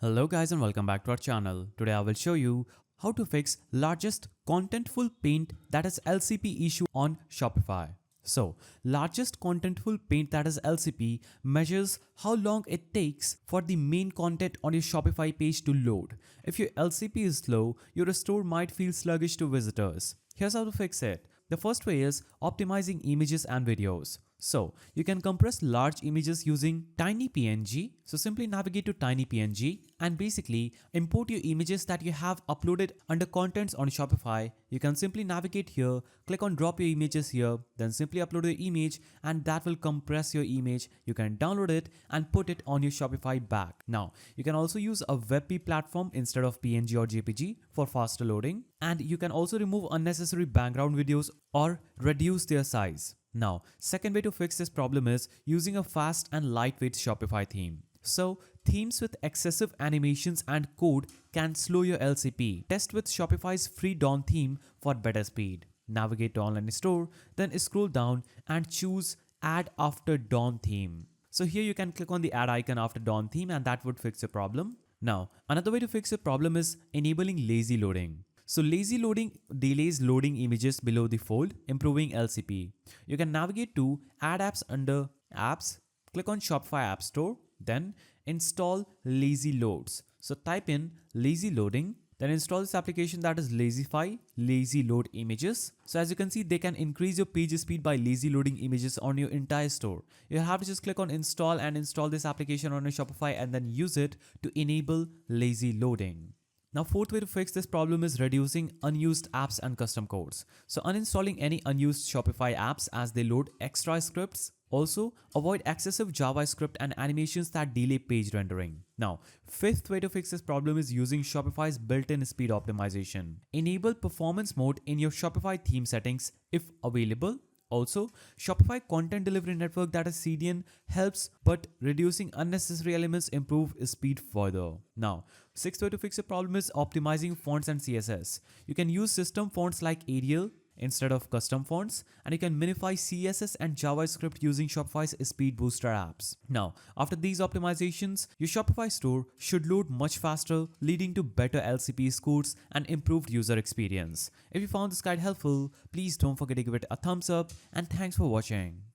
Hello guys and welcome back to our channel. Today I will show you how to fix largest contentful paint that is LCP issue on Shopify. So, largest contentful paint that is LCP measures how long it takes for the main content on your Shopify page to load. If your LCP is low, your store might feel sluggish to visitors. Here's how to fix it. The first way is optimizing images and videos. So, you can compress large images using tiny PNG. So simply navigate to tiny PNG and basically import your images that you have uploaded under contents on Shopify. You can simply navigate here, click on drop your images here, then simply upload your image and that will compress your image. You can download it and put it on your Shopify bag. Now, you can also use a WebP platform instead of PNG or JPG for faster loading. And you can also remove unnecessary background videos or reduce their size. Now, second way to fix this problem is using a fast and lightweight Shopify theme. So, themes with excessive animations and code can slow your LCP. Test with Shopify's free Dawn theme for better speed. Navigate to online store, then scroll down and choose Add After Dawn theme. So here you can click on the add icon after Dawn theme and that would fix your problem. Now, another way to fix your problem is enabling lazy loading. So lazy loading delays loading images below the fold, improving LCP. You can navigate to Add Apps under Apps, click on Shopify App Store, then install Lazy Loads. So type in lazy loading, then install this application that is Lazify, lazy load images. So as you can see, they can increase your page speed by lazy loading images on your entire store. You have to just click on install and install this application on your Shopify and then use it to enable lazy loading. Now, fourth way to fix this problem is reducing unused apps and custom codes. So uninstalling any unused Shopify apps as they load extra scripts. Also, avoid excessive JavaScript and animations that delay page rendering. Now, fifth way to fix this problem is using Shopify's built-in speed optimization. Enable performance mode in your Shopify theme settings if available. Also, Shopify Content Delivery Network that is CDN helps, but reducing unnecessary elements improve speed further. Now, sixth way to fix the problem is optimizing fonts and CSS. You can use system fonts like Arial instead of custom fonts, and you can minify CSS and JavaScript using Shopify's speed booster apps. Now, after these optimizations, your Shopify store should load much faster, leading to better LCP scores and improved user experience. If you found this guide helpful, please don't forget to give it a thumbs up, and thanks for watching.